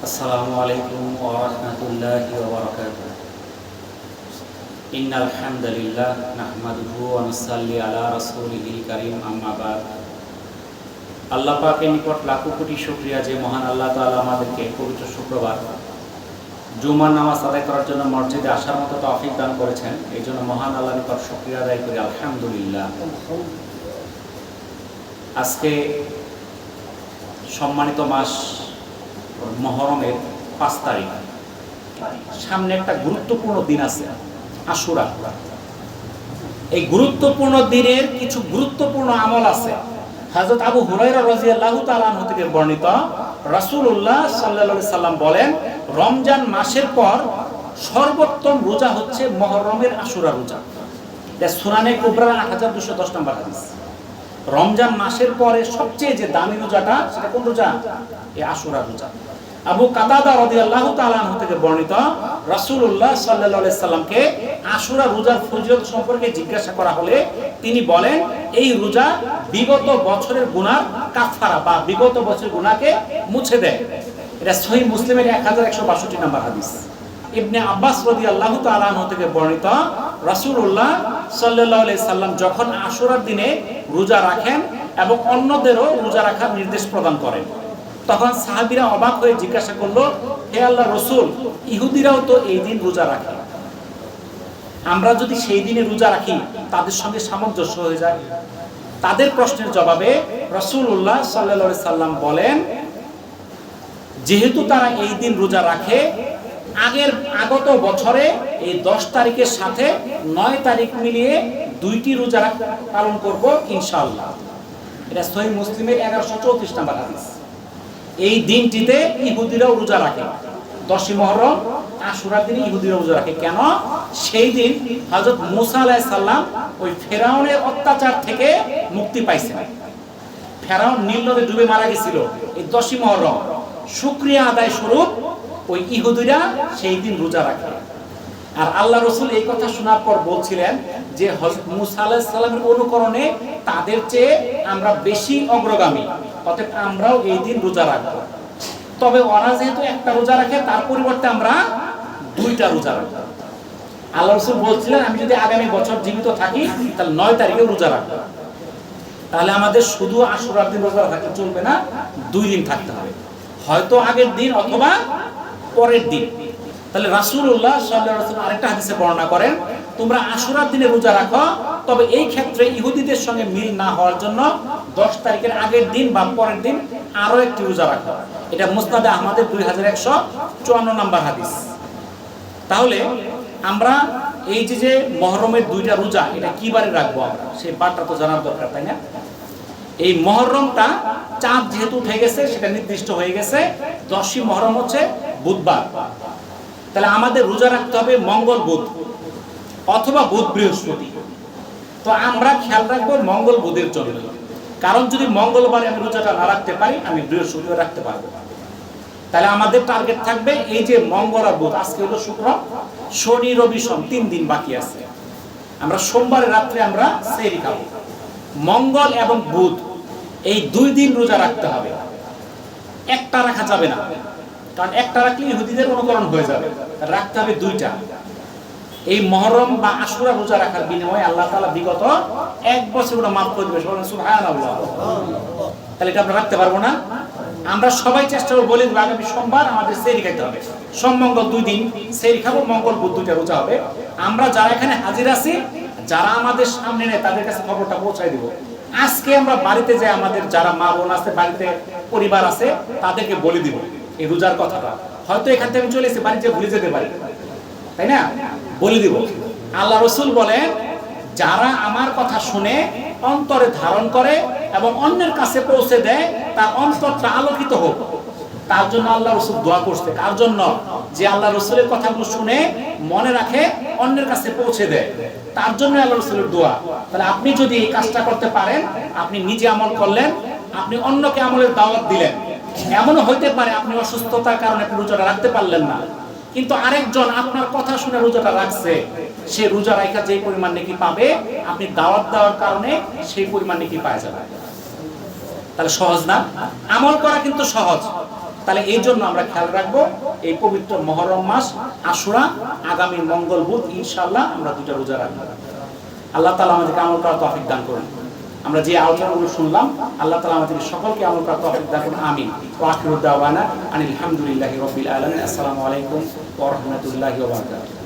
আসসালামু আলাইকুম ওয়া রাহমাতুল্লাহি ওয়া বারাকাতুহু। ইন্নাল হামদালিল্লাহ নাহমাদুহু ওয়া নুসাল্লি আলা রাসূলিহিল কারীম, আম্মা বাদ। আল্লাহ পাকের নিকট লাখো কোটি শুকরিয়া যে মহান আল্লাহ তাআলা আমাদেরকে পবিত্র শুক্রবার জুমার নামাজ আদায় করার জন্য মসজিদে আসার মতো তৌফিক দান করেছেন। এই জন্য মহান আল্লাহর নিকট শুকরিয়া আদায় করি, আলহামদুলিল্লাহ। আজকে সম্মানিত মাস মুহররমের 5 তারিখ। সামনে একটা গুরুত্বপূর্ণ দিন আছে, আশুরা। এই গুরুত্বপূর্ণ দিনের কিছু গুরুত্বপূর্ণ আমল আছে। হযরত আবু হুরায়রা রাদিয়াল্লাহু তাআলা আনহু থেকে বর্ণিত, রাসূলুল্লাহ সাল্লাল্লাহু আলাইহি সাল্লাম বলেন, রমজান মাসের পর সর্বোত্তম রোজা হচ্ছে মুহররমের আশুরা রোজা। এটা সুনানে কুবরা 8210 নম্বর হাদিস। রমজান মাসের পরে সবচেয়ে যে দামি রোজাটা, সেটা কোন রোজা? এই আশুরা রোজা। আবু কাতাদা রাদিয়াল্লাহু তাআলা আনহু থেকে বর্ণিত, রাসূলুল্লাহ সাল্লাল্লাহু আলাইহি সাল্লামকে আশুরা রোজার ফজিলত সম্পর্কে জিজ্ঞাসা করা হলে তিনি বলেন, এই রোজা বিগত বছরের গুনাহ কাফারা বা বিগত বছরের গুনাহকে মুছে দেয়। এটা সহিহ মুসলিমের 1162 নম্বর হাদিস। ইবনে আব্বাস রাদিয়াল্লাহু তাআলা আনহু থেকে বর্ণিত, রাসূলুল্লাহ সাল্লাল্লাহু আলাইহি সাল্লাম যখন আশুরার দিনে রোজা রাখেন এবং অন্যদেরও রোজা রাখার নির্দেশ প্রদান করেন, তখন সাহাবীরা অবাক হয়ে জিজ্ঞাসা করলো, হে আল্লাহর রাসূল, ইহুদিরাও তো এই দিন রোজা রাখে, আমরা যদি সেই দিনে রোজা রাখি তাদের সঙ্গে সামঞ্জস্য হয়ে যায়। তাদের প্রশ্নের জবাবে রাসূলুল্লাহ সাল্লাল্লাহু আলাইহি সাল্লাম বলেন, যেহেতু তারা এই দিন রোজা রাখে, আগত বছরে এই 10 তারিখের সাথে 9 তারিখ মিলিয়ে 2টি রোজা পালন করব ইনশাআল্লাহ। এটা সহিহ মুসলিমের 1134 নম্বর হাদিস। এই দিনটিতে ইহুদিরাও রোজা রাখে। 10ই মুহররম আশুরার দিনে ইহুদিরাও রোজা রাখে। কেন? সেই দিন হযরত মুসা আলাইহিস সালাম ওই ফেরাউনের অত্যাচার থেকে মুক্তি পাইছেন। ফেরাউন নীল নদে ডুবে মারা গিয়েছিল এই 10ই মুহররম। শুকরিয়া আদায় স্বরূপ ওই ইহুদিরা সেই দিন রোজা রাখে। আর আল্লাহ রাসূল এই কথা শোনার পর বলছিলেন যে হযরত মুসা আলাইহিস সালামের অনুকরণে তাদের চেয়ে আমরা বেশি অগ্রগামী, অতএব আমরাও এই দিন রোজা রাখব। তবে ওরা যেহেতু একটা রোজা রাখে, তার পরিবর্তে আমরা 2টা রোজা রাখব। আল্লাহ রাসূল বলছিলেন, আমি যদি আগামী বছর জীবিত থাকি তাহলে 9 তারিখে রোজা রাখব। তাহলে আমাদের শুধু আশুরার দিন রোজা থাকলে চলবে না, 2 দিন থাকতে হবে, হয়তো আগের দিন অথবা পরের দিন। তাহলে রাসূলুল্লাহ সাল্লাল্লাহু আলাইহি ওয়াসাল্লাম আরেকটা হাদিসে বর্ণনা করেন, তোমরা আশুরার দিনে রোজা রাখো, তবে এই ক্ষেত্রে ইহুদিদের সঙ্গে মিল না হওয়ার জন্য 10 তারিখের আগের দিন বা পরের দিন আরো একটি রোজা রাখো। এটা মুসনাদে আহমদের 2154 নম্বর হাদিস। তাহলে আমরা এই যে মুহররমের 2টা রোজা, এটা কি বারে রাখবো আমরা, সেই বারটা তো জানার দরকার, তাই না? এই মুহররমটা চাঁদ যেহেতু উঠে গেছে, সেটা নির্দিষ্ট হয়ে গেছে। 10ই মুহররম হচ্ছে বুধবার। তাহলে আমাদের রোজা রাখতে হবে মঙ্গল বুধ অথবা বুধ বৃহস্পতি। তো আমরা খেয়াল রাখবো মঙ্গল বুধের জন্য, কারণ যদি মঙ্গলবারে আমি রোজাটা না রাখতে পারি, আমি বৃহস্পতিবার রাখতে পারবো। তাহলে আমাদের টার্গেট থাকবে এই যে মঙ্গল আর বুধ, আজকে হলো শুক্র, শনি রবি সোম 3 দিন বাকি আছে। আমরা সোমবারের রাত্রে আমরা সেহরি খাবো। মঙ্গল এবং বুধ এই 2 দিন রোজা রাখতে হবে, একটা রাখা যাবে না, কারণ একটা রাখলে ইহুদিদের অনুকরণ হয়ে যাবে। রাখতে হবে 2টা। এই মুহররম বা আশুরা রোজা রাখার বিনিময়ে আল্লাহ তাআলা বিগত 1 বছর গুনাহ মাফ করে দিবেন, সুবহানাল্লাহ। তাহলে এটা আমরা রাখতে পারবো না? আমরা সবাই চেষ্টা করব, বলি আগামী সোমবার আমাদের সেহরি খেতে হবে, সোম মঙ্গল 2 দিন সেহরি খাবো, মঙ্গল বুধ 2টা রোজা হবে। আমরা যারা এখানে হাজির আছি, যারা আমাদের সামনে নেই, তাদের কাছে খবরটা পৌঁছায় দিব। আজকে আমরা বাড়িতে যাই, আমাদের যারা মা বোন আছে, বাড়িতে পরিবার আছে, তাদেরকে বলে দিব এই রোজার কথাটা। হয়তো এখান থেকে আমি চলে এসে বাড়িতে ভুলে যেতে পারি, তাই না? বলে দিব। আল্লাহ রাসূল বলেন, যারা আমার কথা শুনে অন্তরে ধারণ করে এবং অন্যের কাছে পৌঁছে দেয়, তার অন্তরটা আলোকিত হোক। তার জন্য আল্লাহ রাসূল দোয়া করতে। কার জন্য? যে আল্লাহ রাসূলের কথাগুলো শুনে মনে রাখে, অন্যের কাছে পৌঁছে দেয়, তার জন্য আল্লাহ রাসূলের দোয়া। তাহলে আপনি যদি এই কাজটা করতে পারেন, আপনি নিজে আমল করলেন, আপনি অন্যকে আমলের দাওয়াত দিলেন। এমনও হইতে পারে আপনি অসুস্থতার কারণে আপনি রোজাটা রাখতে পারলেন না, কিন্তু আরেকজন আপনার কথা শুনে রোজাটা রাখছে, সে রোজা রাখা যে পরিমাণ নেকি পাবে, আপনি দাওয়াত দেওয়ার কারণে সেই পরিমাণ নেকি পাওয়া যাবে। তাহলে সহজ না? আমল করা কিন্তু সহজ, তাহলে এই জন্য আমরা খেয়াল রাখবো এই পবিত্র মুহররম মাস আশুরা আগামী মঙ্গল বুধ ইনশাআল্লাহ আমরা দুটো রোজা রাখবো। আল্লাহ তাআলা আমাদেরকে আমল করার তৌফিক দান করুন। আমরা যে আলোচনাগুলো শুনলাম আল্লাহ তাআলা আমাদের সকলকে আমল করার তৌফিক দান করুন, আমিন। ওয়া আখিরু দাওয়ানা আনিল হামদুলিল্লাহি রাব্বিল আলামিন। আসসালামু আলাইকুম ওয়া রাহমাতুল্লাহি ওয়া বারাকাতুহু।